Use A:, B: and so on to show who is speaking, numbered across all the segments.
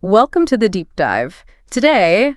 A: Welcome to the deep dive. Today,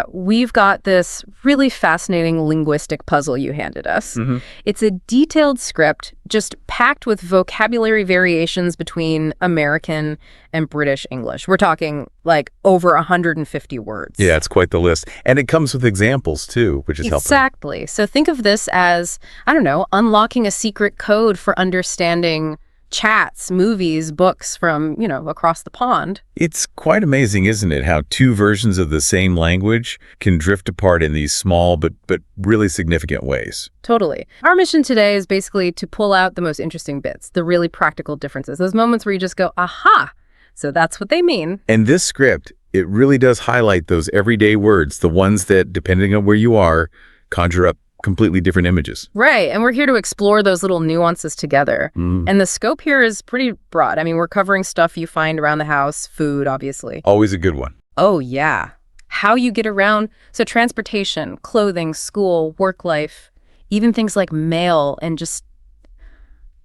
A: we've got this really fascinating linguistic puzzle you handed us. It's a detailed script just packed with vocabulary variations between American and British English. We're talking like over 150 words.
B: Yeah, it's quite the list. And it comes with examples too, which is helpful.
A: Exactly. So think of this as, I don't know, unlocking a secret code for understanding chats, movies, books from, across the pond.
B: It's quite amazing, isn't it, how two versions of the same language can drift apart in these small but really significant ways.
A: Totally. Our mission today is basically to pull out the most interesting bits, the really practical differences, those moments where you just go, aha, so that's what they mean.
B: And this script, it really does highlight those everyday words, the ones that, depending on where you are, conjure up completely different images.
A: Right. And we're here to explore those little nuances together. And the scope here is pretty broad. I mean, we're covering stuff you find around the house, food, obviously.
B: Always a good one.
A: Oh, yeah. How you get around. So transportation, clothing, school, work life, even things like mail and just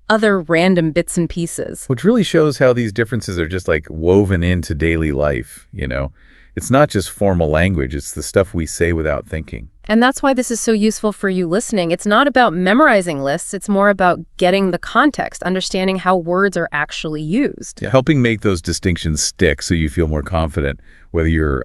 A: other random bits and pieces.
B: Which really shows how these differences are just like woven into daily life, It's not just formal language, it's the stuff we say without thinking.
A: And that's why this is so useful for you listening. It's not about memorizing lists, it's more about getting the context, understanding how words are actually used.
B: Yeah, helping make those distinctions stick so you feel more confident, whether you're,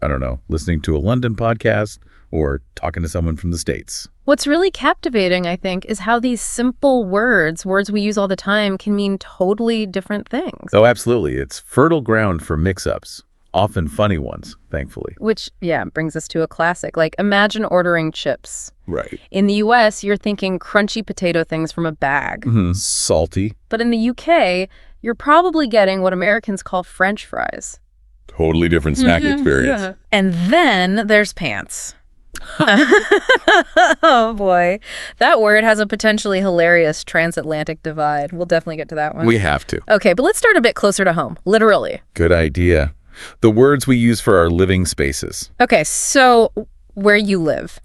B: listening to a London podcast or talking to someone from the States.
A: What's really captivating, I think, is how these simple words we use all the time, can mean totally different things.
B: Oh, absolutely. It's fertile ground for mix-ups. Often funny ones, thankfully.
A: Which, brings us to a classic. Like, imagine ordering chips.
B: Right.
A: In the U.S., you're thinking crunchy potato things from a bag.
B: Salty.
A: But in the U.K., you're probably getting what Americans call French fries.
B: Totally different snack experience.
A: Yeah. And then there's pants. Oh, boy. That word has a potentially hilarious transatlantic divide. We'll definitely get to that one.
B: We have to.
A: Okay, but let's start a bit closer to home, literally.
B: Good idea. The words we use for our living spaces.
A: Okay, so where you live.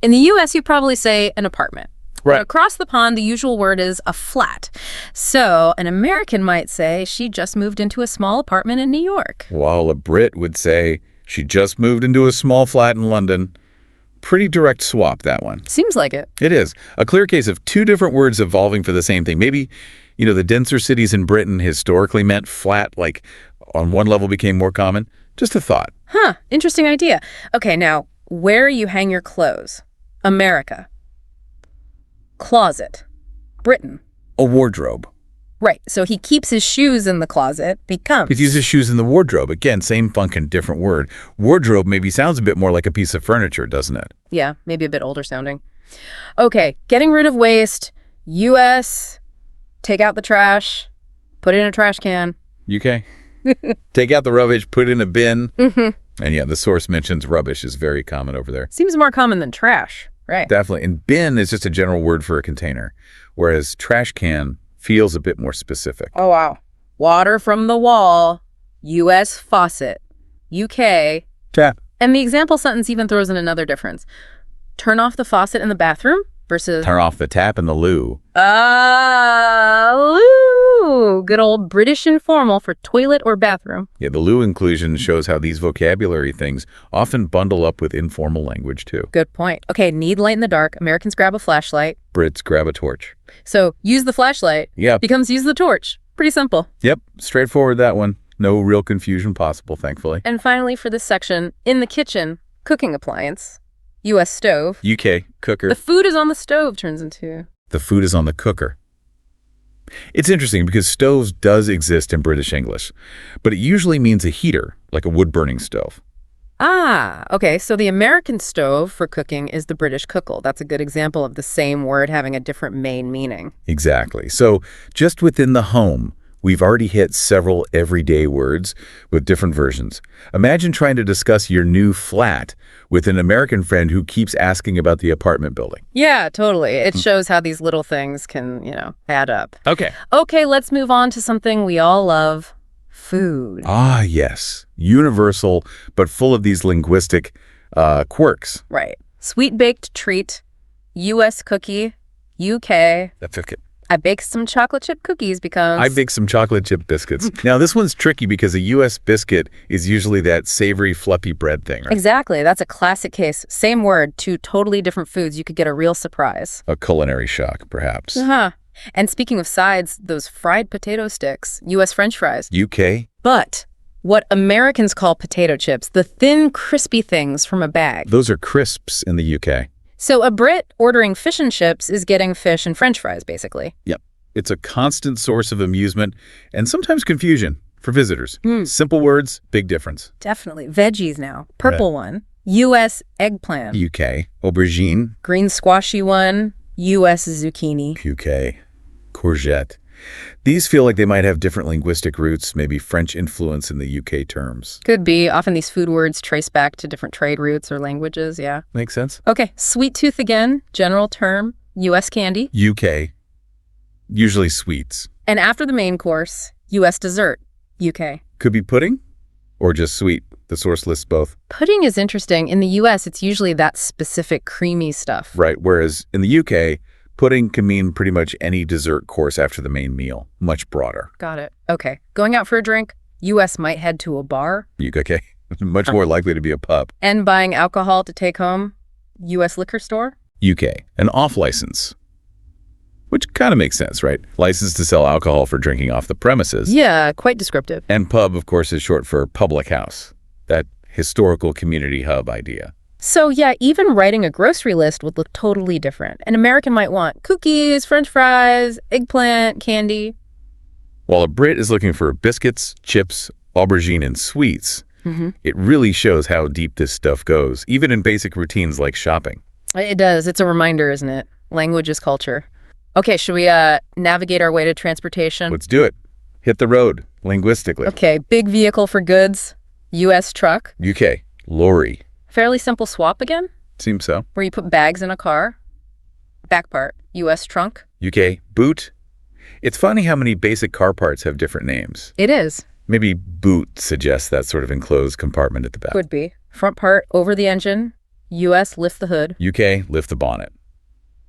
A: In the U.S., you probably say an apartment.
B: Right.
A: But across the pond, the usual word is a flat. So an American might say she just moved into a small apartment in New York.
B: While a Brit would say she just moved into a small flat in London. Pretty direct swap, that one.
A: Seems like it.
B: It is. A clear case of two different words evolving for the same thing. Maybe, the denser cities in Britain historically meant flat, like on one level became more common. Just a thought.
A: Huh. Interesting idea. Okay, now, where you hang your clothes. America. Closet. Britain.
B: A wardrobe.
A: Right. So he keeps his shoes in the closet.
B: He uses shoes in the wardrobe. Again, same function, different word. Wardrobe maybe sounds a bit more like a piece of furniture, doesn't it?
A: Yeah, maybe a bit older sounding. Okay, getting rid of waste. U.S. Take out the trash. Put it in a trash can.
B: UK. Take out the rubbish, put it in a bin. And yeah, the source mentions rubbish is very common over there.
A: Seems more common than trash, right?
B: Definitely. And bin is just a general word for a container, whereas trash can feels a bit more specific.
A: Oh, wow. Water from the wall. U.S. faucet. UK.
B: Tap.
A: And the example sentence even throws in another difference. Turn off the faucet in the bathroom versus...
B: Turn off the tap in the loo.
A: Loo. Good old British informal for toilet or bathroom.
B: Yeah, the loo inclusion shows how these vocabulary things often bundle up with informal language, too.
A: Good point. Okay, need light in the dark. Americans grab a flashlight.
B: Brits grab a torch.
A: So use the flashlight.
B: Yep.
A: Becomes use the torch. Pretty simple.
B: Yep. Straightforward, that one. No real confusion possible, thankfully.
A: And finally, for this section, in the kitchen, cooking appliance. U.S. stove.
B: UK, cooker.
A: The food is on the stove turns into...
B: The food is on the cooker. It's interesting because stoves does exist in British English, but it usually means a heater, like a wood-burning stove.
A: Ah, okay. So the American stove for cooking is the British cookle. That's a good example of the same word having a different main meaning.
B: Exactly. So just within the home, we've already hit several everyday words with different versions. Imagine trying to discuss your new flat with an American friend who keeps asking about the apartment building.
A: Yeah, totally. It shows how these little things can, add up.
B: Okay.
A: Okay, let's move on to something we all love. Food.
B: Ah, yes. Universal, but full of these linguistic quirks.
A: Right. Sweet baked treat, U.S. cookie, UK. I baked some chocolate chip cookies because...
B: I baked some chocolate chip biscuits. Now, this one's tricky because a U.S. biscuit is usually that savory, fluffy bread thing, right?
A: Exactly. That's a classic case. Same word, two totally different foods. You could get a real surprise.
B: A culinary shock, perhaps.
A: Uh-huh. And speaking of sides, those fried potato sticks, U.S. French fries.
B: UK?
A: But what Americans call potato chips, the thin, crispy things from a bag.
B: Those are crisps in the UK.
A: So a Brit ordering fish and chips is getting fish and French fries, basically.
B: Yep. It's a constant source of amusement and sometimes confusion for visitors. Simple words, big difference.
A: Definitely. Veggies now. Purple one. U.S. eggplant.
B: UK. Aubergine.
A: Green squashy one. U.S. zucchini.
B: UK. Courgette. These feel like they might have different linguistic roots, maybe French influence in the UK terms.
A: Could be. Often these food words trace back to different trade routes or languages, yeah.
B: Makes sense?
A: Okay, sweet tooth again, general term, U.S. candy.
B: UK. Usually sweets.
A: And after the main course, U.S. dessert, UK.
B: Could be pudding or just sweet. The source lists both.
A: Pudding is interesting. In the U.S., it's usually that specific creamy stuff.
B: Right, whereas in the UK, pudding can mean pretty much any dessert course after the main meal. Much broader.
A: Got it. Okay. Going out for a drink, U.S. might head to a bar.
B: UK. Much more likely to be a pub.
A: And buying alcohol to take home, U.S. liquor store.
B: UK. An off license. Which kind of makes sense, right? License to sell alcohol for drinking off the premises.
A: Yeah, quite descriptive.
B: And pub, of course, is short for public house. That historical community hub idea.
A: So yeah, even writing a grocery list would look totally different. An American might want cookies, French fries, eggplant, candy.
B: While a Brit is looking for biscuits, chips, aubergine, and sweets, it really shows how deep this stuff goes, even in basic routines like shopping.
A: It does. It's a reminder, isn't it? Language is culture. Okay, should we navigate our way to transportation?
B: Let's do it. Hit the road, linguistically.
A: Okay, big vehicle for goods, U.S. truck.
B: UK, lorry.
A: Fairly simple swap again,
B: Seems so.
A: where you put bags in a car. Back part, U.S. trunk.
B: UK, boot. It's funny how many basic car parts have different names.
A: It is.
B: Maybe boot suggests that sort of enclosed compartment at the back.
A: Could be. Front part, over the engine. U.S. lift the hood.
B: UK, lift the bonnet.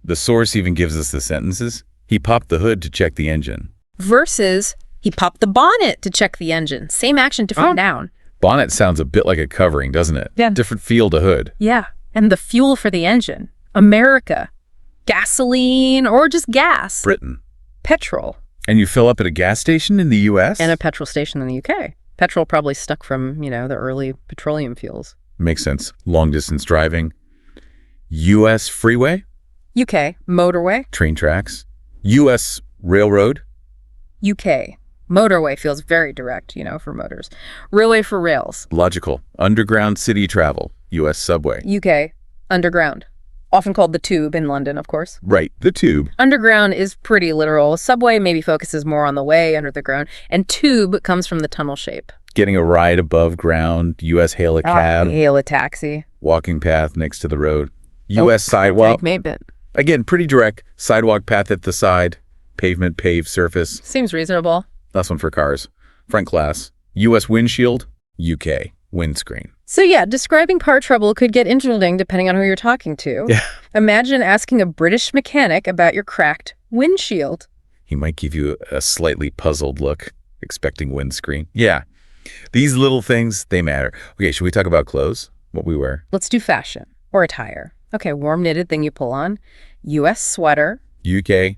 B: The source even gives us the sentences. He popped the hood to check the engine.
A: Versus, he popped the bonnet to check the engine. Same action, different noun.
B: Bonnet sounds a bit like a covering, doesn't it?
A: Yeah.
B: Different feel to hood.
A: Yeah, and the fuel for the engine. America. Gasoline or just gas.
B: Britain.
A: Petrol.
B: And you fill up at a gas station in the US?
A: And a petrol station in the UK. Petrol probably stuck from, the early petroleum fuels.
B: Makes sense. Long distance driving. US freeway?
A: UK. Motorway.
B: Train tracks. US railroad?
A: UK. Motorway feels very direct, for motors. Railway for rails.
B: Logical. Underground city travel. US subway.
A: UK. Underground. Often called the tube in London, of course.
B: Right, the tube.
A: Underground is pretty literal. Subway maybe focuses more on the way under the ground. And tube comes from the tunnel shape.
B: Getting a ride above ground. US hail a cab.
A: Hail a taxi.
B: Walking path next to the road. US sidewalk.
A: Maybe.
B: Again, pretty direct. Sidewalk path at the side. Pavement, paved surface.
A: Seems reasonable.
B: Last one for cars. Front glass. US windshield. UK windscreen.
A: So yeah, describing part trouble could get interesting depending on who you're talking to.
B: Yeah.
A: Imagine asking a British mechanic about your cracked windshield.
B: He might give you a slightly puzzled look, expecting windscreen. Yeah. These little things, they matter. Okay, should we talk about clothes? What we wear?
A: Let's do fashion or attire. Okay, warm knitted thing you pull on. U.S. sweater.
B: UK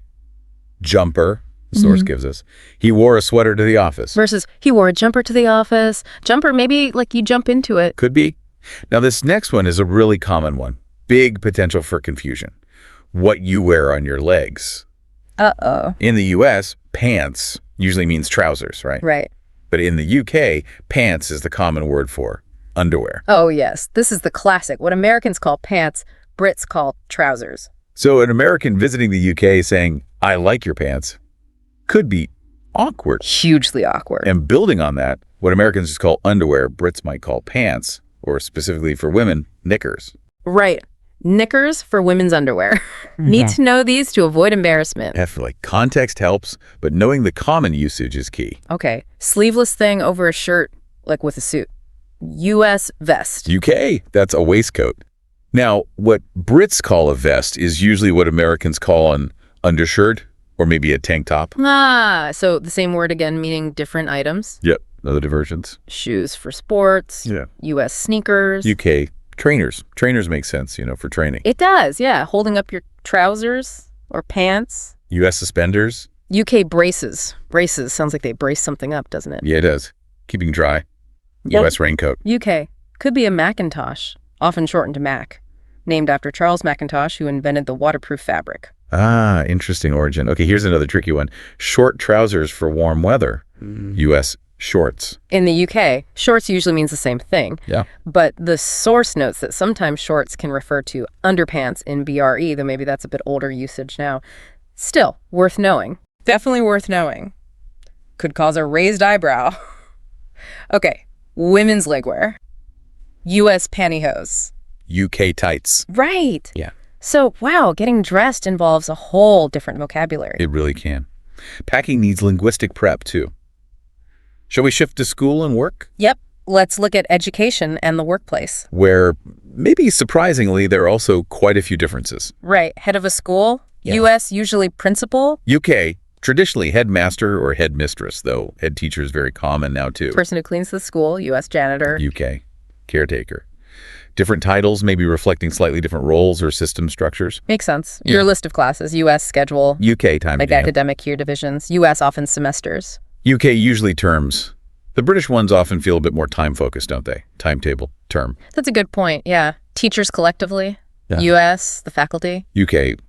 B: jumper. The source gives us. He wore a sweater to the office.
A: Versus he wore a jumper to the office. Jumper, maybe like you jump into it.
B: Could be. Now, this next one is a really common one. Big potential for confusion. What you wear on your legs.
A: Uh-oh.
B: In the U.S., pants usually means trousers, right?
A: Right.
B: But in the U.K., pants is the common word for underwear.
A: Oh, yes. This is the classic. What Americans call pants, Brits call trousers.
B: So an American visiting the U.K. saying, I like your pants, could be awkward.
A: Hugely awkward.
B: And building on that, what Americans just call underwear, Brits might call pants, or specifically for women, knickers.
A: Right. Knickers for women's underwear. Need to know these to avoid embarrassment.
B: Like context helps, but knowing the common usage is key.
A: Okay. Sleeveless thing over a shirt, like with a suit. U.S. vest.
B: UK, that's a waistcoat. Now, what Brits call a vest is usually what Americans call an undershirt Or maybe a tank top.
A: So the same word again, meaning different items.
B: Yep, other diversions.
A: Shoes for sports.
B: Yeah.
A: U.S. sneakers.
B: UK, trainers. Trainers make sense, for training.
A: It does, yeah. Holding up your trousers or pants.
B: U.S. suspenders.
A: UK braces. Braces sounds like they brace something up, doesn't it?
B: Yeah, it does. Keeping dry.
A: Yep.
B: U.S. raincoat.
A: UK. Could be a Macintosh, often shortened to Mac, named after Charles Mackintosh, who invented the waterproof fabric.
B: Ah, interesting origin. Okay, here's another tricky one. Short trousers for warm weather. U.S. shorts.
A: In the UK, shorts usually means the same thing.
B: Yeah.
A: But the source notes that sometimes shorts can refer to underpants in BRE, though maybe that's a bit older usage now. Still, worth knowing. Definitely worth knowing. Could cause a raised eyebrow. Okay, women's legwear. U.S. pantyhose.
B: UK tights.
A: Right.
B: Yeah.
A: So, wow, getting dressed involves a whole different vocabulary.
B: It really can. Packing needs linguistic prep, too. Shall we shift to school and work?
A: Yep. Let's look at education and the workplace.
B: Where, maybe surprisingly, there are also quite a few differences.
A: Right. Head of a school.
B: Yeah.
A: U.S. usually principal.
B: UK, traditionally headmaster or headmistress, though head teacher is very common now, too.
A: Person who cleans the school. U.S. janitor.
B: UK, caretaker. Different titles, maybe reflecting slightly different roles or system structures.
A: Makes sense.
B: Yeah.
A: Your list of classes. U.S. schedule.
B: UK time
A: Like
B: again.
A: academic year divisions. U.S. often semesters.
B: UK usually terms. The British ones often feel a bit more time-focused, don't they? Timetable, term.
A: That's a good point, yeah. Teachers collectively.
B: Yeah.
A: U.S. the faculty.
B: UK,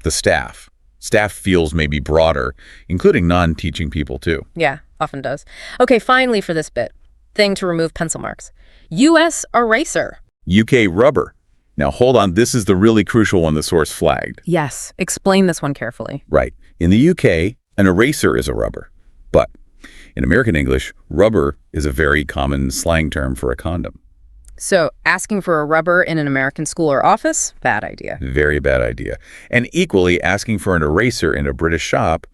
B: the staff. Staff feels maybe broader, including non-teaching people too.
A: Yeah, often does. Okay, finally for this bit. Thing to remove pencil marks. U.S. eraser.
B: UK rubber. Now hold on, this is the really crucial one the source flagged.
A: Yes, explain this one carefully.
B: Right. In the UK, an eraser is a rubber. But in American English, rubber is a very common slang term for a condom.
A: So, asking for a rubber in an American school or office? Bad idea.
B: Very bad idea. And equally, asking for an eraser in a British shop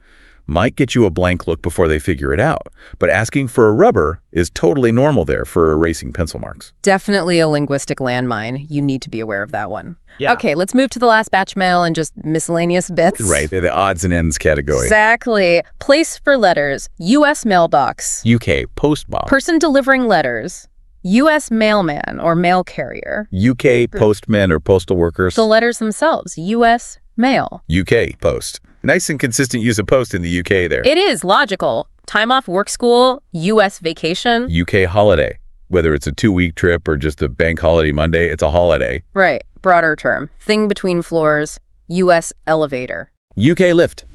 B: might get you a blank look before they figure it out. But asking for a rubber is totally normal there for erasing pencil marks.
A: Definitely a linguistic landmine. You need to be aware of that one.
B: Yeah.
A: Okay, let's move to the last batch mail and just miscellaneous bits.
B: Right, they're the odds and ends category.
A: Exactly. Place for letters. U.S. mailbox.
B: UK postbox.
A: Person delivering letters. U.S. mailman or mail carrier.
B: UK postmen or postal workers.
A: The letters themselves. U.S. mail.
B: UK post. Nice and consistent use of post in the UK there.
A: It is logical. Time off work school. U.S. vacation.
B: UK holiday. Whether it's a 2-week trip or just a bank holiday Monday, it's a holiday.
A: Right. Broader term. Thing between floors. U.S. elevator.
B: UK lift.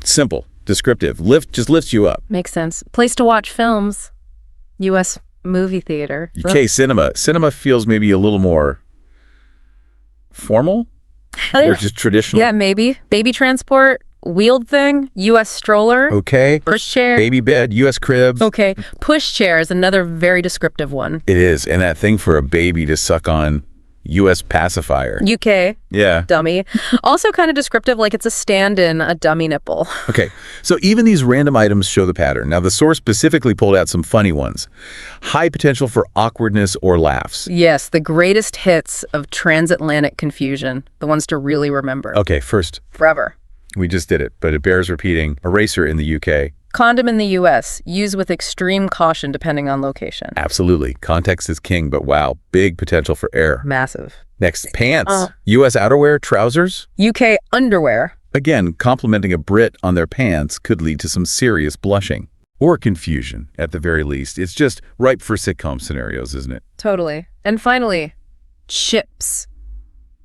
B: Simple. Descriptive. Lift just lifts you up.
A: Makes sense. Place to watch films. U.S. movie theater.
B: UK cinema. Cinema feels maybe a little more formal or just traditional.
A: Yeah, maybe. Baby transport. Wheeled thing. U.S. stroller.
B: Okay.
A: Push chair.
B: Baby bed. US crib.
A: Okay. Push chair is another very descriptive one.
B: It is. And that thing for a baby to suck on. US pacifier.
A: UK.
B: Yeah.
A: Dummy. Also kind of descriptive, like it's a stand-in, a dummy nipple.
B: Okay, so even these random items show the pattern. Now, the source specifically pulled out some funny ones. High potential for awkwardness or laughs.
A: Yes, the greatest hits of transatlantic confusion. The ones to really remember.
B: Okay, first,
A: Forever.
B: we just did it, but it bears repeating. Eraser in the UK.
A: Condom in the U.S. Use with extreme caution depending on location.
B: Absolutely. Context is king, but wow, big potential for error.
A: Massive.
B: Next, pants. US outerwear, trousers.
A: UK underwear.
B: Again, complimenting a Brit on their pants could lead to some serious blushing. Or confusion, at the very least. It's just ripe for sitcom scenarios, isn't it?
A: Totally. And finally, chips.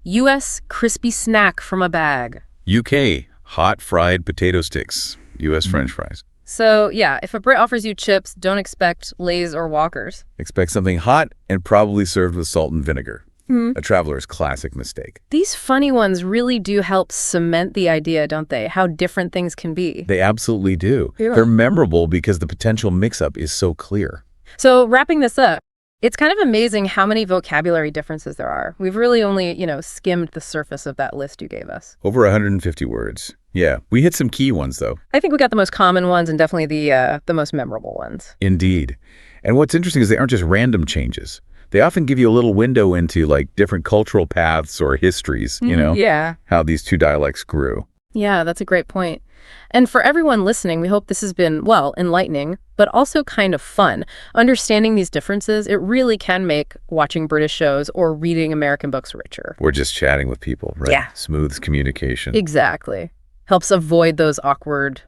A: U.S. crispy snack from a bag.
B: UK, hot fried potato sticks. US French fries.
A: So, yeah, if a Brit offers you chips, don't expect Lay's or Walkers.
B: Expect something hot and probably served with salt and vinegar. A traveler's classic mistake.
A: These funny ones really do help cement the idea, don't they? How different things can be.
B: They absolutely do.
A: Yeah.
B: They're memorable because the potential mix-up is so clear.
A: So, wrapping this up, it's kind of amazing how many vocabulary differences there are. We've really only, skimmed the surface of that list you gave us.
B: Over 150 words. Yeah, we hit some key ones, though.
A: I think we got the most common ones and definitely the most memorable ones.
B: Indeed. And what's interesting is they aren't just random changes. They often give you a little window into, different cultural paths or histories,
A: Yeah.
B: how these two dialects grew.
A: Yeah, that's a great point. And for everyone listening, we hope this has been, well, enlightening, but also kind of fun. Understanding these differences, it really can make watching British shows or reading American books richer.
B: Or just chatting with people, right?
A: Yeah.
B: Smooth communication.
A: Exactly. Helps avoid those awkward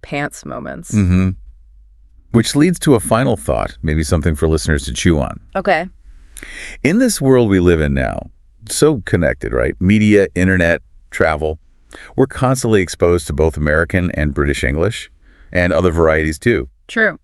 A: pants moments.
B: Mm-hmm. Which leads to a final thought, maybe something for listeners to chew on.
A: Okay.
B: In this world we live in now, so connected, right? Media, internet, travel. We're constantly exposed to both American and British English, and other varieties too.
A: True.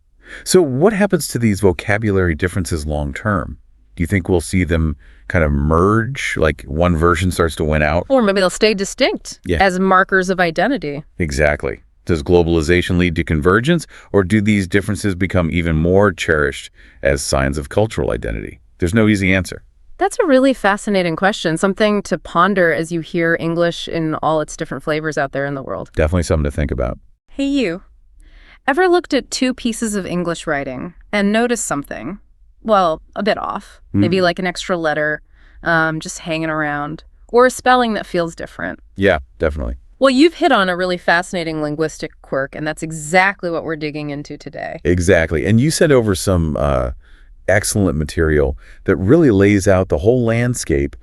B: So what happens to these vocabulary differences long term? Do you think we'll see them kind of merge, like one version starts to win out?
A: Or maybe they'll stay distinct as markers of identity.
B: Exactly. Does globalization lead to convergence, or do these differences become even more cherished as signs of cultural identity? There's no easy answer.
A: That's a really fascinating question, something to ponder as you hear English in all its different flavors out there in the world.
B: Definitely something to think about.
A: Hey, you. Ever looked at two pieces of English writing and noticed something? Well, a bit off. Maybe like an extra letter just hanging around, or a spelling that feels different.
B: Yeah, definitely.
A: Well, you've hit on a really fascinating linguistic quirk, and that's exactly what we're digging into today.
B: Exactly. And you sent over some excellent material that really lays out the whole landscape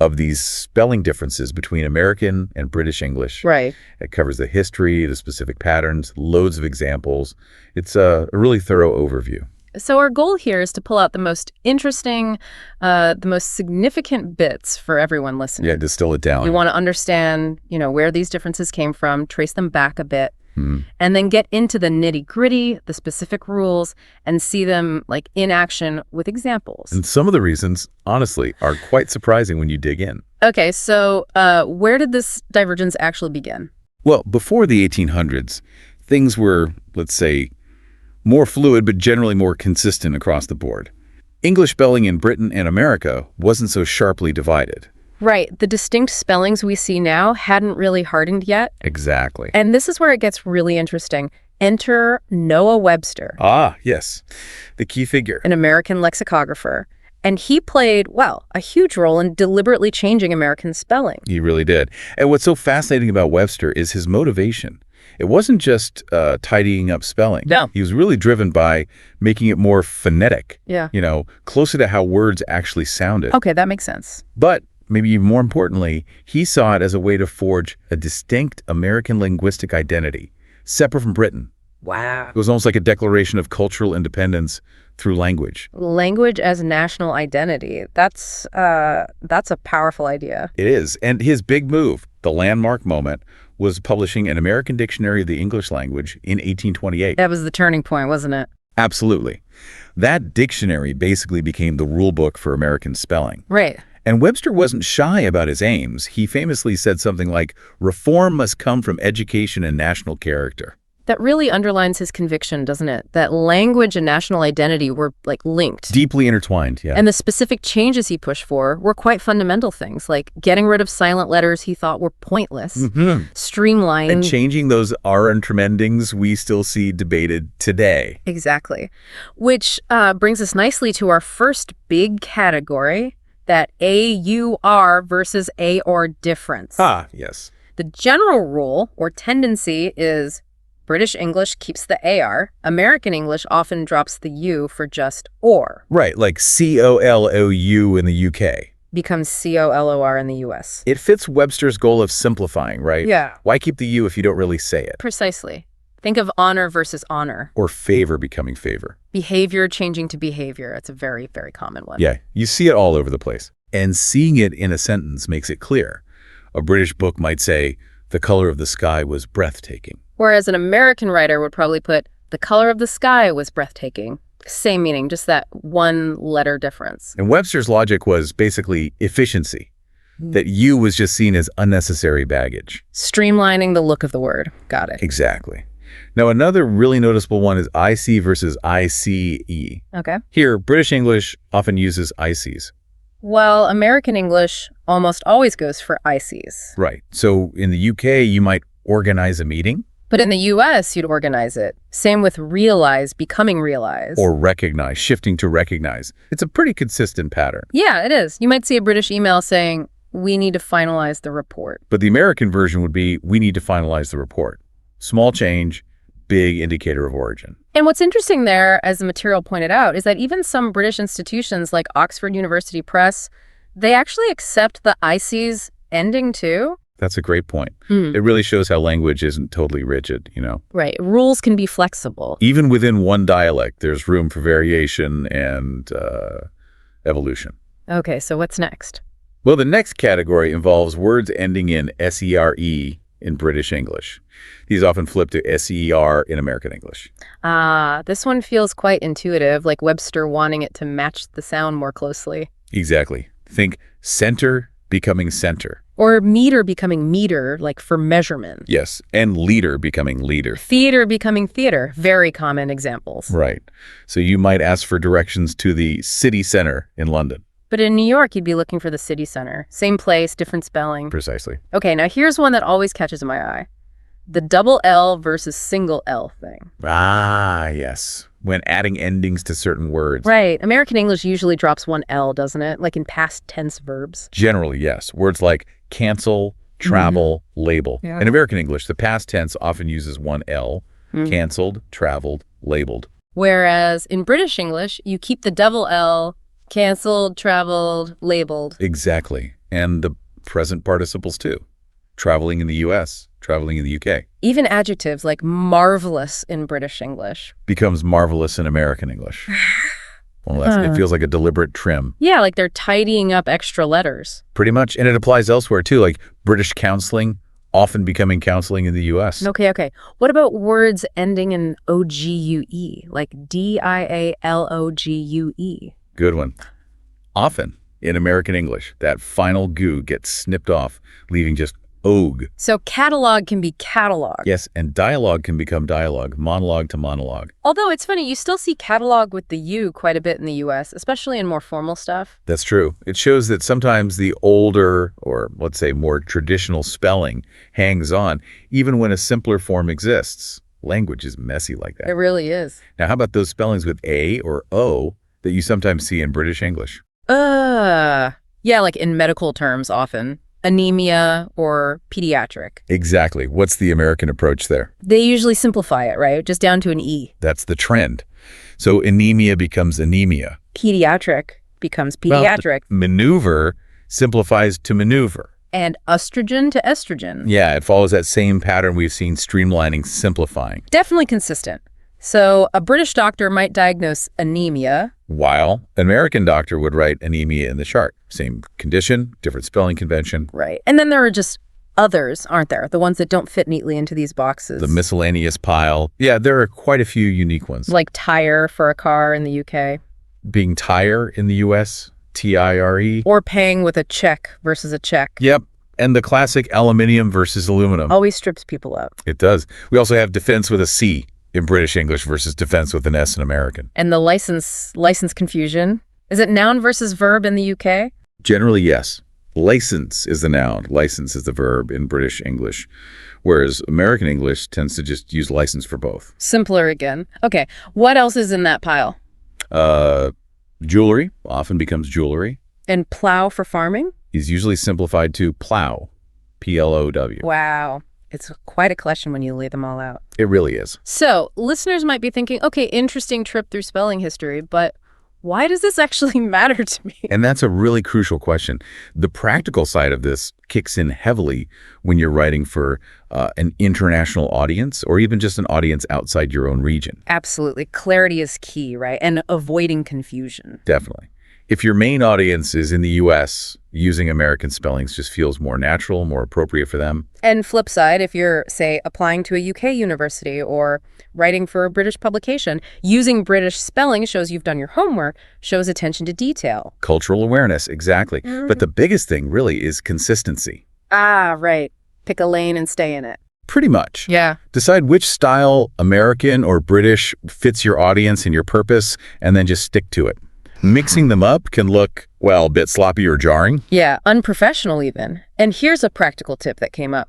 B: of these spelling differences between American and British English.
A: Right.
B: It covers the history, the specific patterns, loads of examples. It's a really thorough overview.
A: So our goal here is to pull out the most interesting, the most significant bits for everyone listening.
B: Yeah, distill it down.
A: We want to understand, where these differences came from, trace them back a bit, and then get into the nitty-gritty, the specific rules, and see them like in action with examples.
B: And some of the reasons, honestly, are quite surprising when you dig in.
A: Okay, so where did this divergence actually begin?
B: Well, before the 1800s, things were, let's say, more fluid, but generally more consistent across the board. English spelling in Britain and America wasn't so sharply divided.
A: Right. The distinct spellings we see now hadn't really hardened yet.
B: Exactly.
A: And this is where it gets really interesting. Enter Noah Webster.
B: Ah, yes. The key figure.
A: An American lexicographer. And he played, well, a huge role in deliberately changing American spelling.
B: He really did. And what's so fascinating about Webster is his motivation. It wasn't just tidying up spelling.
A: No.
B: He was really driven by making it more phonetic.
A: Yeah.
B: Closer to how words actually sounded.
A: Okay, that makes sense.
B: But maybe even more importantly, he saw it as a way to forge a distinct American linguistic identity, separate from Britain.
A: Wow.
B: It was almost like a declaration of cultural independence through language.
A: Language as national identity. That's a powerful idea.
B: It is. And his big move, the landmark moment, was publishing an American Dictionary of the English Language in 1828.
A: That was the turning point, wasn't it?
B: Absolutely. That dictionary basically became the rule book for American spelling.
A: Right.
B: And Webster wasn't shy about his aims. He famously said something like, "Reform must come from education and national character."
A: That really underlines his conviction, doesn't it? That language and national identity were like linked.
B: Deeply intertwined, yeah.
A: And the specific changes he pushed for were quite fundamental things, like getting rid of silent letters he thought were pointless, streamlining.
B: And changing those R and tremendings we still see debated today.
A: Exactly. Which brings us nicely to our first big category, that AUR versus AOR difference.
B: Ah, yes.
A: The general rule or tendency is British English keeps the AR. American English often drops the U for just OR.
B: Right, like COLOU in the UK.
A: Becomes COLOR in the US.
B: It fits Webster's goal of simplifying, right?
A: Yeah.
B: Why keep the U if you don't really say it?
A: Precisely. Think of honor versus honor.
B: Or favor becoming favor.
A: Behavior changing to behavior. It's a very, very common one.
B: Yeah, you see it all over the place. And seeing it in a sentence makes it clear. A British book might say, "The color of the sky was breathtaking."
A: Whereas an American writer would probably put, "The color of the sky was breathtaking." Same meaning, just that one letter difference.
B: And Webster's logic was basically efficiency. That U was just seen as unnecessary baggage.
A: Streamlining the look of the word. Got it.
B: Exactly. Now, another really noticeable one is IC versus ICE.
A: Okay.
B: Here, British English often uses ICs.
A: Well, American English almost always goes for ICs.
B: Right. So in the UK, you might organize a meeting.
A: But in the US, you'd organize it. Same with realize, becoming realize.
B: Or recognize, shifting to recognize. It's a pretty consistent pattern.
A: Yeah, it is. You might see a British email saying, "We need to finalize the report."
B: But the American version would be, "We need to finalize the report." Small change, big indicator of origin.
A: And what's interesting there, as the material pointed out, is that even some British institutions like Oxford University Press, they actually accept the IC's ending too.
B: That's a great point. It really shows how language isn't totally rigid, you know?
A: Right. Rules can be flexible.
B: Even within one dialect, there's room for variation and evolution.
A: Okay, so what's next?
B: Well, the next category involves words ending in S-E-R-E in British English. These often flip to S-E-R in American English.
A: This one feels quite intuitive, like Webster wanting it to match the sound more closely.
B: Exactly. Think center becoming center.
A: Or meter becoming meter, like for measurement.
B: Yes, and leader becoming leader.
A: Theater becoming theater. Very common examples.
B: Right. So you might ask for directions to the city center in London.
A: But in New York, you'd be looking for the city center. Same place, different spelling.
B: Precisely.
A: Okay, now here's one that always catches my eye. The double L versus single L thing.
B: Ah, yes. When adding endings to certain words.
A: Right. American English usually drops one L, doesn't it? Like in past tense verbs.
B: Generally, yes. Words like cancel, travel, label.
A: Yeah.
B: In American English, the past tense often uses one L, canceled, traveled, labeled.
A: Whereas in British English, you keep the double L, canceled, traveled, labeled.
B: Exactly. And the present participles too. Traveling in the U.S., traveling in the U.K.
A: Even adjectives like marvelous in British English.
B: Becomes marvelous in American English. Well, it feels like a deliberate trim.
A: Yeah, like they're tidying up extra letters.
B: Pretty much. And it applies elsewhere too, like British counseling often becoming counseling in the U.S.
A: Okay. What about words ending in O-G-U-E, like D-I-A-L-O-G-U-E?
B: Good one. Often in American English, that final goo gets snipped off, leaving just og.
A: So catalog can be catalog.
B: Yes, and dialogue can become dialogue, monologue to monologue.
A: Although it's funny, you still see catalog with the U quite a bit in the U.S., especially in more formal stuff.
B: That's true. It shows that sometimes the older, or let's say more traditional spelling hangs on, even when a simpler form exists. Language is messy like that.
A: It really is.
B: Now, how about those spellings with A or O that you sometimes see in British English?
A: Yeah, like in medical terms often. Anemia or pediatric.
B: Exactly. What's the American approach there?
A: They usually simplify it, right? Just down to an E.
B: That's the trend. So anemia becomes anemia.
A: Pediatric becomes pediatric.
B: Well, maneuver simplifies to maneuver.
A: And estrogen to estrogen.
B: Yeah, it follows that same pattern we've seen streamlining, simplifying.
A: Definitely consistent. So a British doctor might diagnose anemia,
B: while an American doctor would write anemia in the chart. Same condition, different spelling convention.
A: Right. And then there are just others, aren't there? The ones that don't fit neatly into these boxes.
B: The miscellaneous pile. Yeah, there are quite a few unique ones.
A: Like tire for a car in the UK.
B: Being tire in the US, T-I-R-E.
A: Or paying with a check versus a check.
B: Yep. And the classic aluminium versus aluminum.
A: Always strips people up.
B: It does. We also have defense with a C in British English versus defense with an S in American.
A: And the license confusion. Is it noun versus verb in the UK?
B: Generally, yes. License is the noun. License is the verb in British English. Whereas American English tends to just use license for both.
A: Simpler again. Okay. What else is in that pile?
B: Jewelry often becomes jewelry.
A: And plow for farming?
B: Is usually simplified to plow. P-L-O-W.
A: Wow. It's quite a collection when you lay them all out.
B: It really is.
A: So listeners might be thinking, okay, interesting trip through spelling history, but why does this actually matter to me?
B: And that's a really crucial question. The practical side of this kicks in heavily when you're writing for an international audience or even just an audience outside your own region.
A: Absolutely. Clarity is key, right? And avoiding confusion.
B: Definitely. If your main audience is in the U.S., using American spellings just feels more natural, more appropriate for them.
A: And flip side, if you're, say, applying to a UK university or writing for a British publication, using British spelling shows you've done your homework, shows attention to detail.
B: Cultural awareness, exactly. But the biggest thing really is consistency.
A: Ah, right. Pick a lane and stay in it.
B: Pretty much.
A: Yeah.
B: Decide which style, American or British, fits your audience and your purpose, and then just stick to it. Mixing them up can look, well, a bit sloppy or jarring.
A: Yeah, unprofessional even. And here's a practical tip that came up.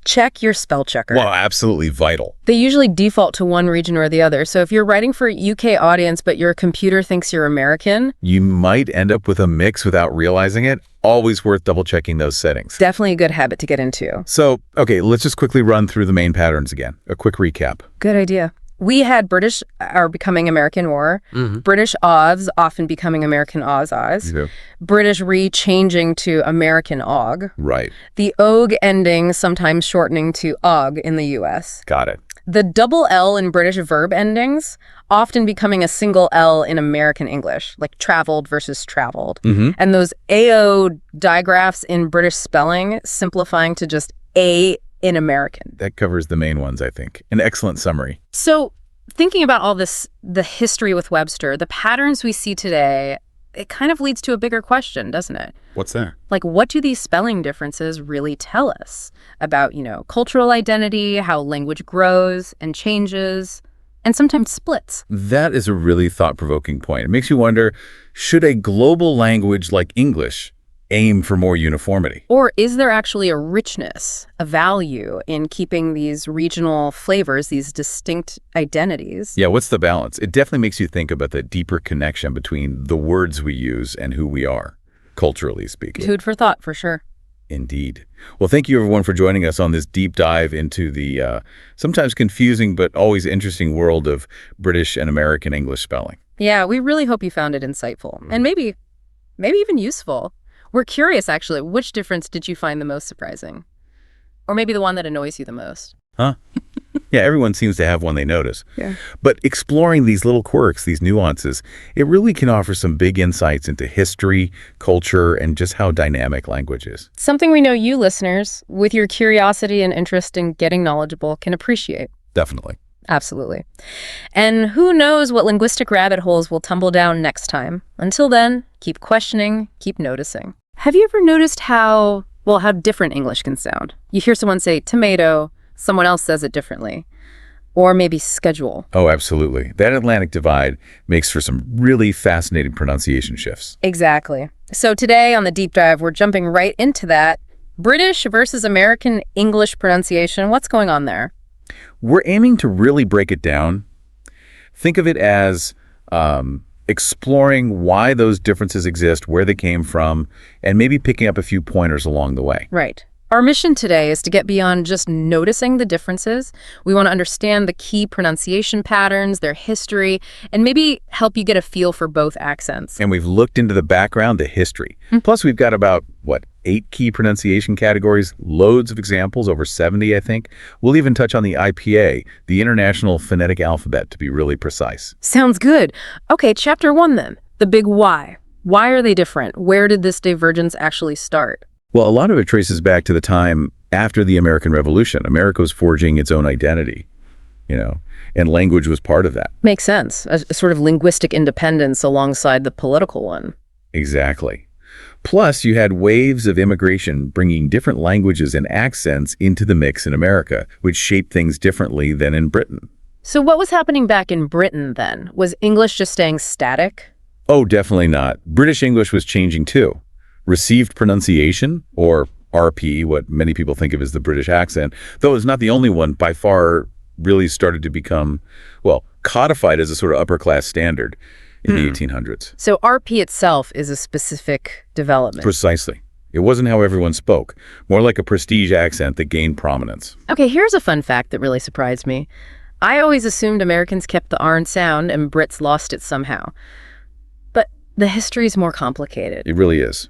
A: check your spell checker.
B: Well, absolutely vital.
A: They usually default to one region or the other. So if you're writing for a UK audience, but your computer thinks you're American,
B: You might end up with a mix without realizing it. Always worth double-checking those settings.
A: definitely a good habit to get into.
B: So, okay, let's just quickly run through the main patterns again. A quick recap.
A: Good idea. We had British are becoming American or, British Oz often becoming American Oz,
B: Yeah.
A: British re-changing to American og,
B: Right.
A: the og ending sometimes shortening to og in the US.
B: Got it.
A: The double L in British verb endings often becoming a single L in American English, like traveled versus traveled. And those AO digraphs in British spelling simplifying to just A in American.
B: That covers the main ones, I think. An excellent summary.
A: So thinking about all this, the history with Webster, the patterns we see today, it kind of leads to a bigger question, doesn't it?
B: What's there?
A: Like, what do these spelling differences really tell us about, cultural identity, how language grows and changes, and sometimes splits?
B: That is a really thought-provoking point. It makes you wonder, should a global language like English aim for more uniformity?
A: Or is there actually a richness, a value in keeping these regional flavors, these distinct identities?
B: Yeah, what's the balance? It definitely makes you think about the deeper connection between the words we use and who we are, culturally speaking.
A: Food for thought, for sure.
B: Indeed. Well, thank you, everyone, for joining us on this deep dive into the sometimes confusing but always interesting world of British and American English spelling.
A: Yeah, we really hope you found it insightful and maybe even useful. We're curious, actually, which difference did you find the most surprising? Or maybe the one that annoys you the most?
B: Huh? Yeah, everyone seems to have one they notice.
A: Yeah.
B: But exploring these little quirks, these nuances, it really can offer some big insights into history, culture, and just how dynamic language is.
A: Something we know you listeners, with your curiosity and interest in getting knowledgeable, can appreciate.
B: Definitely.
A: Absolutely. And who knows what linguistic rabbit holes we'll tumble down next time. Until then, keep questioning, keep noticing. Have you ever noticed how different English can sound? You hear someone say tomato, someone else says it differently. Or maybe schedule.
B: Oh, absolutely. That Atlantic divide makes for some really fascinating pronunciation shifts.
A: Exactly. So today on the deep dive, we're jumping right into that. British versus American English pronunciation. What's going on there?
B: We're aiming to really break it down. Think of it as exploring why those differences exist, where they came from, and maybe picking up a few pointers along the way.
A: Right. Our mission today is to get beyond just noticing the differences. We want to understand the key pronunciation patterns, their history, and maybe help you get a feel for both accents.
B: And we've looked into the background, the history. Plus, we've got about, 8 key pronunciation categories, loads of examples, over 70, I think. We'll even touch on the IPA, the International Phonetic Alphabet, to be really precise.
A: Sounds good. Okay, chapter 1 then. The big why. Why are they different? Where did this divergence actually start?
B: Well, a lot of it traces back to the time after the American Revolution. America was forging its own identity, and language was part of that.
A: Makes sense. A sort of linguistic independence alongside the political one.
B: Exactly. Plus, you had waves of immigration bringing different languages and accents into the mix in America, which shaped things differently than in Britain.
A: So what was happening back in Britain then? Was English just staying static?
B: Oh, definitely not. British English was changing too. Received pronunciation, or RP, what many people think of as the British accent, though it's not the only one, by far really started to become, codified as a sort of upper-class standard in the 1800s.
A: So RP itself is a specific development.
B: Precisely. It wasn't how everyone spoke, more like a prestige accent that gained prominence.
A: Okay, here's a fun fact that really surprised me. I always assumed Americans kept the R sound and Brits lost it somehow. But the history's more complicated.
B: It really is.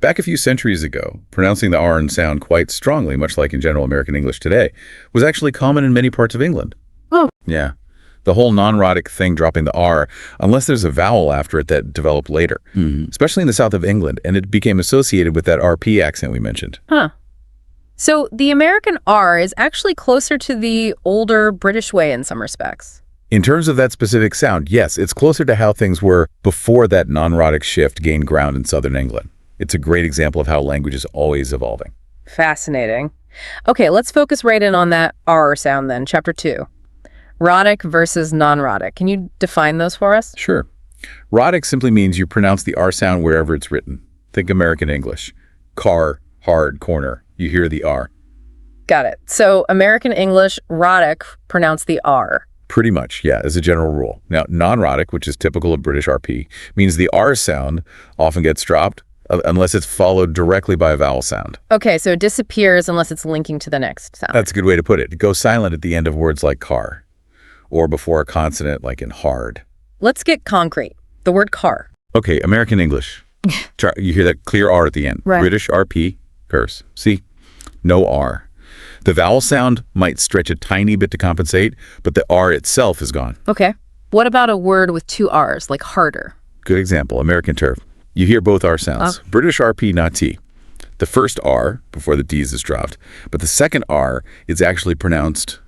B: Back a few centuries ago, pronouncing the R sound quite strongly, much like in general American English today, was actually common in many parts of England.
A: Oh.
B: Yeah. The whole non-rhotic thing, dropping the R, unless there's a vowel after it, that developed later, especially in the south of England, and it became associated with that RP accent we mentioned.
A: Huh. So the American R is actually closer to the older British way in some respects.
B: In terms of that specific sound, yes, it's closer to how things were before that non-rhotic shift gained ground in southern England. It's a great example of how language is always evolving.
A: Fascinating. Okay, let's focus right in on that R sound then, chapter 2. Rhotic versus non-rhotic. Can you define those for us?
B: Sure. Rhotic simply means you pronounce the R sound wherever it's written. Think American English. Car, hard, corner. You hear the R.
A: Got it. So American English, rhotic, pronounce the R.
B: Pretty much, yeah, as a general rule. Now, non-rhotic, which is typical of British RP, means the R sound often gets dropped unless it's followed directly by a vowel sound.
A: Okay, so it disappears unless it's linking to the next sound.
B: That's a good way to put it. It goes silent at the end of words like car or before a consonant like in hard.
A: Let's get concrete. The word car.
B: Okay, American English. You hear that clear R at the end.
A: Right.
B: British RP, curse. See? No R. The vowel sound might stretch a tiny bit to compensate, but the R itself is gone.
A: Okay. What about a word with two R's, like harder?
B: Good example, American turf. You hear both R sounds. British RP, not T. The first R, before the D's is dropped, but the second R is actually pronounced,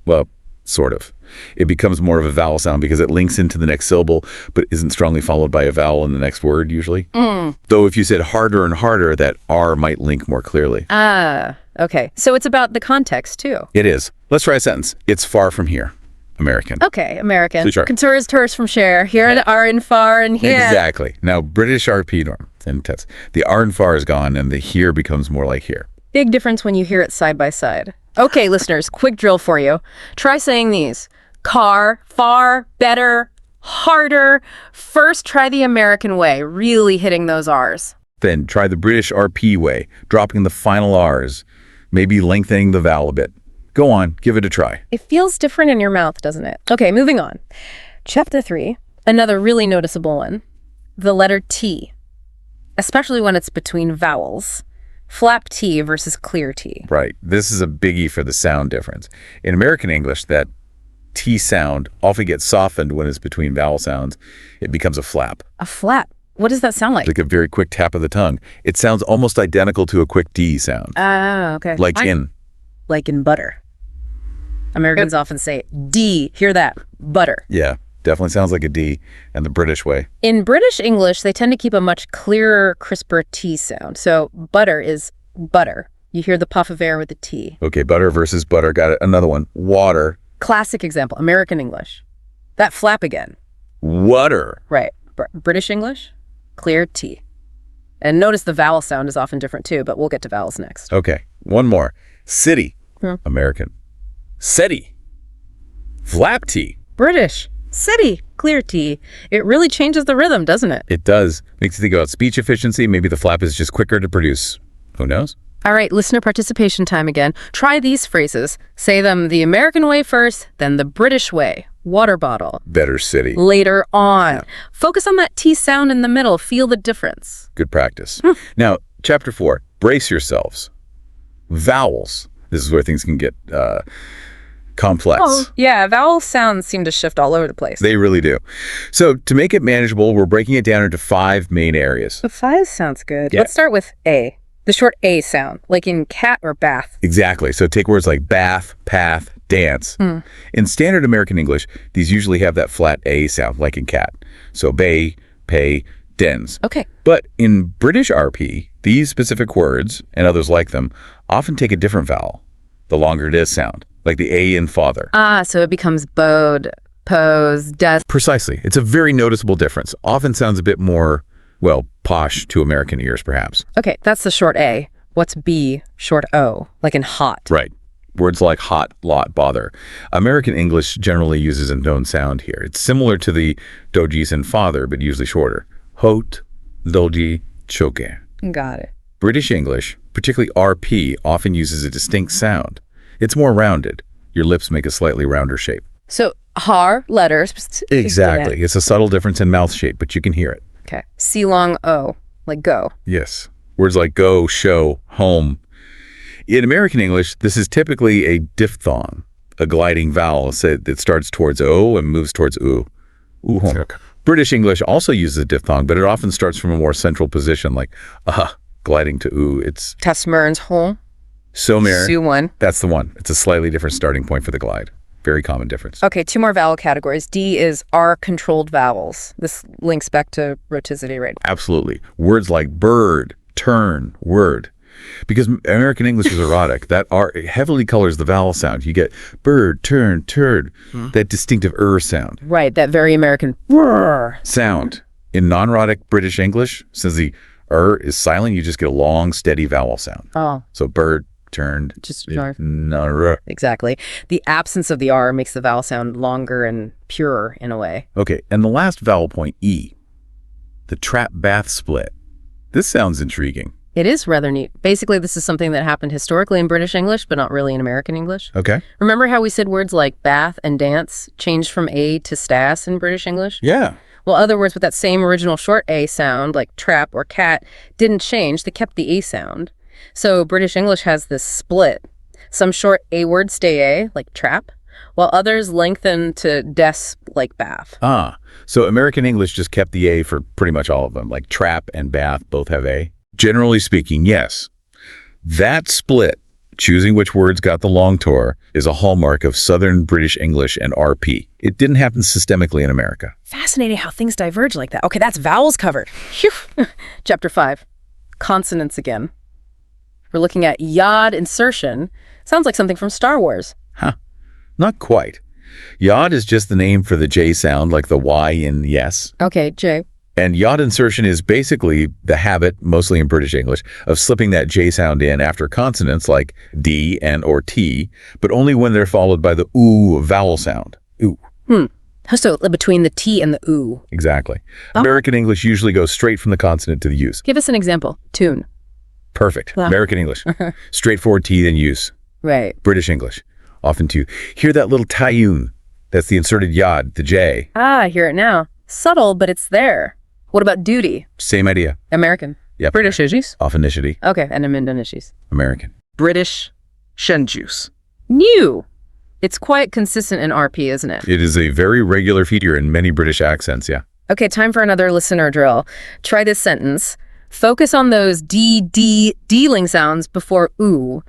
B: well, sort of. It becomes more of a vowel sound because it links into the next syllable, but isn't strongly followed by a vowel in the next word, usually. Though if you said harder and harder, that R might link more clearly.
A: Ah, okay. So it's about the context, too.
B: It is. Let's try a sentence. It's far from here. American.
A: Okay, American.
B: Sure.
A: Contours tours from share. Here and are in far and here.
B: Exactly. Now, British RP norm. And the R and far is gone, and the here becomes more like here.
A: Big difference when you hear it side by side. Okay, listeners, quick drill for you. Try saying these. Car, far, better, harder. First, try the American way, really hitting those R's.
B: Then try the British RP way, dropping the final R's, maybe lengthening the vowel a bit. Go on, give it a try.
A: It feels different in your mouth, doesn't it? Okay, moving on. Chapter 3, another really noticeable one. The letter T, especially when it's between vowels. Flap T versus clear T.
B: Right. This is a biggie for the sound difference. In American English, that T sound often gets softened when it's between vowel sounds. It becomes a flap.
A: A flap? What does that sound like?
B: Like a very quick tap of the tongue. It sounds almost identical to a quick D sound.
A: Ah, okay.
B: Like in.
A: Like in butter. Americans often say, D, hear that, butter.
B: Yeah, definitely sounds like a D, and the British way.
A: In British English, they tend to keep a much clearer, crisper T sound. So butter is butter. You hear the puff of air with the T.
B: Okay, butter versus butter. Got it. Another one. Water.
A: Classic example, American English. That flap again.
B: Water.
A: Right. British English, clear T. And notice the vowel sound is often different too, but we'll get to vowels next.
B: Okay, one more. City. American. City. Flap T.
A: British. City. Clear T. It really changes the rhythm, doesn't it?
B: It does. Makes you think about speech efficiency. Maybe the flap is just quicker to produce. Who knows?
A: All right, listener participation time again. Try these phrases. Say them the American way first, then the British way. Water bottle.
B: Better city.
A: Later on. Focus on that T sound in the middle. Feel the difference.
B: Good practice. Now, chapter 4. Brace yourselves. Vowels. This is where things can get complex.
A: Oh, yeah, vowel sounds seem to shift all over the place.
B: They really do. So to make it manageable, we're breaking it down into 5 main areas.
A: The 5 sounds good.
B: Yeah.
A: Let's start with A, the short A sound, like in cat or bath.
B: Exactly. So take words like bath, path, dance. In standard American English, these usually have that flat A sound, like in cat. So bay, pay, dens.
A: Okay.
B: But in British RP, these specific words, and others like them, often take a different vowel, the longer it is sound, like the A in father.
A: Ah, so it becomes bode, pose, does.
B: Precisely. It's a very noticeable difference. Often sounds a bit more, well, posh to American ears, perhaps.
A: Okay, that's the short A. What's B, short O, like in hot?
B: Right. Words like hot, lot, bother. American English generally uses a known sound here. It's similar to the dojis in father, but usually shorter. Hot, doji, choke.
A: Got it.
B: British English, particularly RP, often uses a distinct sound. It's more rounded. Your lips make a slightly rounder shape.
A: So har, letters.
B: Exactly. It's a subtle difference in mouth shape, but you can hear it.
A: Okay. C long O, like go.
B: Yes. Words like go, show, home. In American English, this is typically a diphthong, a gliding vowel that starts towards O and moves towards U. Home.
C: Okay.
B: British English also uses a diphthong, but it often starts from a more central position, like gliding to U. It's
A: Tesmerns home.
B: somer.
A: Su one.
B: That's the one. It's a slightly different starting point for the glide. Very common difference.
A: Okay, 2 more vowel categories. D is R-controlled vowels. This links back to rhoticity, right?
B: Absolutely. Words like bird, turn, word. Because American English is erotic, that R heavily colors the vowel sound. You get bird, turn, turd, that distinctive sound.
A: Right, that very American whirr.
B: Sound. In non-rhotic British English, since the is silent, you just get a long, steady vowel sound.
A: Oh,
B: So bird, turned.
A: Just exactly. The absence of the R makes the vowel sound longer and purer in a way.
B: Okay, and the last vowel point, E, the trap-bath split. This sounds intriguing.
A: It is rather neat. Basically, this is something that happened historically in British English, but not really in American English.
B: Okay.
A: Remember how we said words like bath and dance changed from A to stas in British English?
B: Yeah.
A: Well, other words with that same original short A sound, like trap or cat, didn't change. They kept the A sound. So British English has this split. Some short A words stay A, like trap, while others lengthen to des, like bath.
B: So American English just kept the A for pretty much all of them, like trap and bath both have A? Generally speaking, yes. That split, choosing which words got the long tour, is a hallmark of Southern British English and RP. It didn't happen systemically in America.
A: Fascinating how things diverge like that. Okay, that's vowels covered. Phew. Chapter 5, consonants again. We're looking at yod insertion. Sounds like something from Star Wars.
B: Not quite. Yod is just the name for the J sound, like the Y in yes.
A: Okay, J.
B: And yod insertion is basically the habit, mostly in British English, of slipping that J sound in after consonants like D and or T, but only when they're followed by the OO vowel sound. Ooh.
A: So between the T and the OO.
B: Exactly. American English usually goes straight from the consonant to the use.
A: Give us an example. Tune.
B: Perfect. American English. Straightforward T, then use.
A: Right.
B: British English. Often to hear that little tune. That's the inserted yod, the J.
A: I hear it now. Subtle, but it's there. What about duty?
B: Same idea.
A: American.
B: Yep.
A: British ishis.
B: Often initiative.
A: Okay, and ishis.
B: American.
C: British shenjuice.
A: New. It's quite consistent in RP, isn't it?
B: It is a very regular feature in many British accents, yeah.
A: Okay, time for another listener drill. Try this sentence. Focus on those D-ling sounds before oo.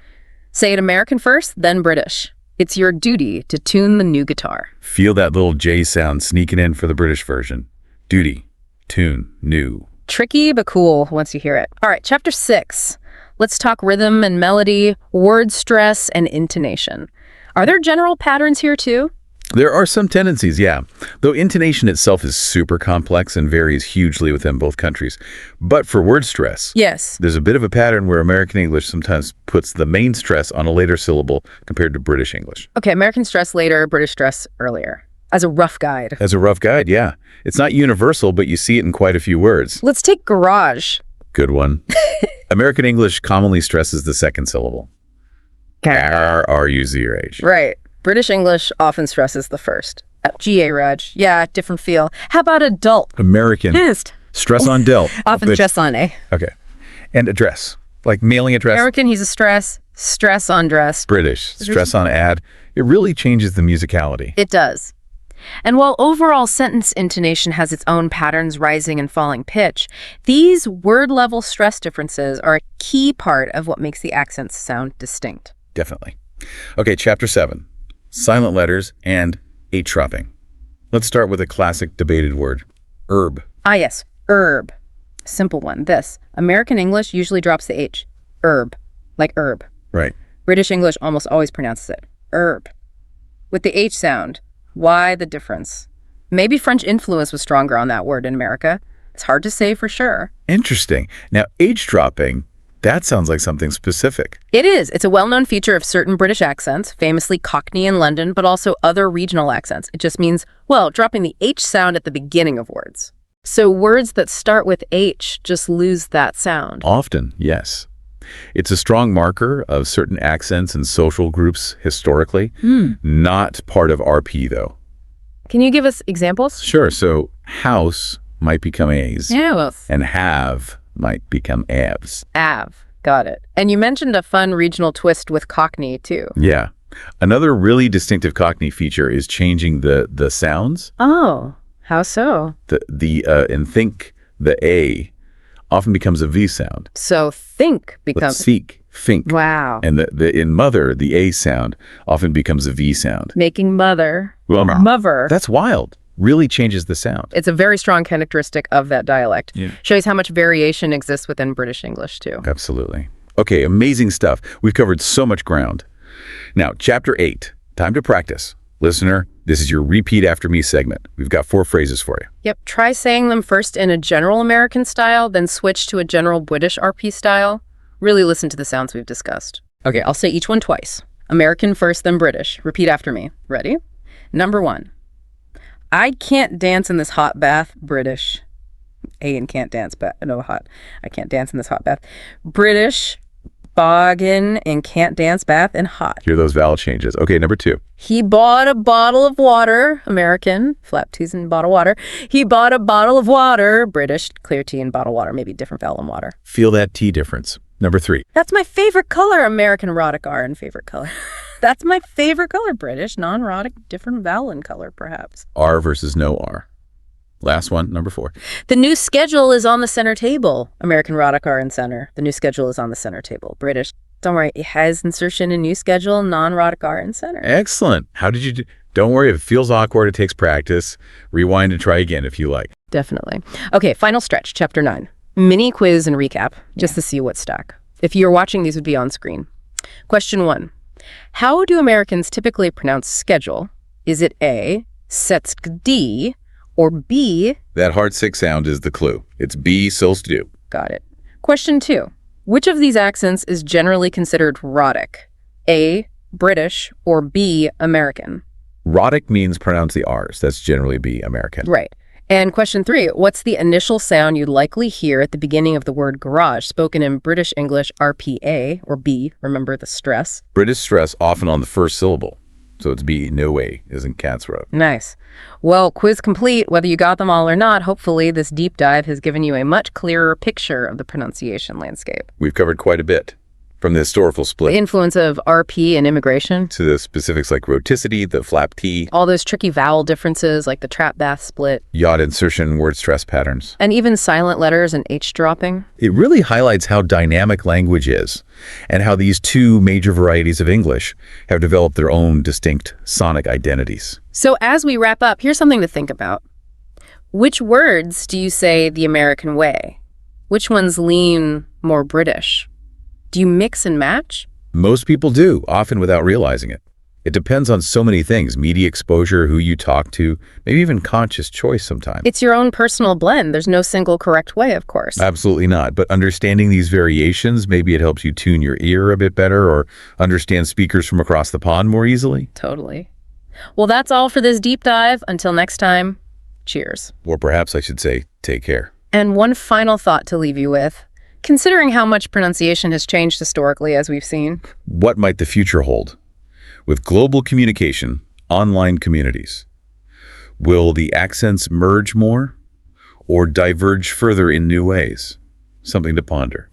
A: Say it American first, then British. It's your duty to tune the new guitar.
B: Feel that little J sound sneaking in for the British version. Duty, tune, new.
A: Tricky, but cool once you hear it. All right, chapter 6. Let's talk rhythm and melody, word stress, and intonation. Are there general patterns here too?
B: There are some tendencies, yeah. Though intonation itself is super complex and varies hugely within both countries. But for word stress,
A: yes,
B: there's a bit of a pattern where American English sometimes puts the main stress on a later syllable compared to British English.
A: Okay, American stress later, British stress earlier. As a rough guide.
B: As a rough guide, yeah. It's not universal, but you see it in quite a few words.
A: Let's take garage.
B: Good one. American English commonly stresses the second syllable. R-U-Z-R-H.
A: Right. British English often stresses the first. G-A-Raj. Yeah, different feel. How about adult?
B: American.
A: Pissed.
B: Stress on delt.
A: Often stress on A.
B: Okay. And address. Like mailing address.
A: American, he's a stress on dress.
B: British. Stress on ad. It really changes the musicality.
A: It does. And while overall sentence intonation has its own patterns, rising and falling pitch, these word-level stress differences are a key part of what makes the accents sound distinct.
B: Definitely. Okay, chapter 7. Silent letters and H-dropping. Let's start with a classic debated word. Herb.
A: Ah, yes. Herb. Simple one. This. American English usually drops the H. Herb. Like herb.
B: Right.
A: British English almost always pronounces it. Herb. With the H sound. Why the difference? Maybe French influence was stronger on that word in America. It's hard to say for sure.
B: Interesting. Now, H-dropping, that sounds like something specific.
A: It is. It's a well-known feature of certain British accents, famously Cockney in London, but also other regional accents. It just means, well, dropping the H sound at the beginning of words. So words that start with H just lose that sound.
B: Often, yes. It's a strong marker of certain accents and social groups historically, not part of RP, though.
A: Can you give us examples?
B: Sure. So house might become A's.
A: Yeah, well.
B: And have might become Avs.
A: Av. Got it. And you mentioned a fun regional twist with Cockney, too.
B: Yeah. Another really distinctive Cockney feature is changing the sounds.
A: Oh, how so?
B: In think, the A often becomes a V sound.
A: So think becomes...
B: Let's seek, think.
A: Wow.
B: And in mother, the A sound often becomes a V sound.
A: Making mother.
B: Well,
A: mother.
B: That's wild. Really changes the sound.
A: It's a very strong characteristic of that dialect.
B: Yeah.
A: Shows how much variation exists within British English, too.
B: Absolutely. Okay, amazing stuff. We've covered so much ground. Now, chapter 8, time to practice. Listener, this is your repeat after me segment. We've got 4 phrases for you.
A: Yep. Try saying them first in a general American style, then switch to a general British RP style. Really listen to the sounds we've discussed. Okay, I'll say each one twice. American first, then British. Repeat after me. Ready? Number 1. I can't dance in this hot bath. British. A and can't dance, but no hot. I can't dance in this hot bath. British. Boggin and can't dance bath and hot.
B: Hear those vowel changes. Okay, number 2.
A: He bought a bottle of water. American. Flap T's and bottle water. He bought a bottle of water. British. Clear T and bottle water. Maybe different vowel and water.
B: Feel that T difference. Number 3.
A: That's my favorite color. American erotic R and favorite color. That's my favorite color. British. Non-erotic. Different vowel and color, perhaps.
B: R versus no R. Last one, number 4.
A: The new schedule is on the center table. American erotic R in center. The new schedule is on the center table. British. Don't worry. It has insertion in new schedule. Non-erotic R in center.
B: Excellent. How did you do? Don't worry. If it feels awkward, it takes practice. Rewind and try again if you like.
A: Definitely. Okay, final stretch, chapter 9. Mini quiz and recap, just to see what's stuck. If you're watching, these would be on screen. Question 1. How do Americans typically pronounce schedule? Is it A, setskd, or B?
B: That hard 6 sound is the clue. It's B, do.
A: Got it. Question 2. Which of these accents is generally considered rhotic? A, British, or B, American?
B: Rhotic means pronounce the R's. That's generally B, American.
A: Right. And question 3, what's the initial sound you'd likely hear at the beginning of the word garage, spoken in British English RPA, or B, remember the stress?
B: British stress often on the first syllable. So it's B, no way, isn't Cat's Road.
A: Nice. Well, quiz complete. Whether you got them all or not, hopefully this deep dive has given you a much clearer picture of the pronunciation landscape.
B: We've covered quite a bit. From the historical
A: The
B: split
A: influence of RP and immigration.
B: to the specifics like rhoticity, the flap T,
A: All those tricky vowel differences like the trap bath split.
B: yod insertion, word stress patterns.
A: And even silent letters and H dropping.
B: It really highlights how dynamic language is and how these two major varieties of English have developed their own distinct sonic identities.
A: So as we wrap up, here's something to think about. Which words do you say the American way? Which ones lean more British? Do you mix and match?
B: Most people do, often without realizing it. It depends on so many things, media exposure, who you talk to, maybe even conscious choice sometimes.
A: It's your own personal blend. There's no single correct way, of course.
B: Absolutely not. But understanding these variations, maybe it helps you tune your ear a bit better or understand speakers from across the pond more easily.
A: Totally. Well, that's all for this deep dive. Until next time, cheers.
B: Or perhaps I should say, take care.
A: And one final thought to leave you with. Considering how much pronunciation has changed historically, as we've seen,
B: What might the future hold? With global communication, online communities, will the accents merge more or diverge further in new ways? Something to ponder.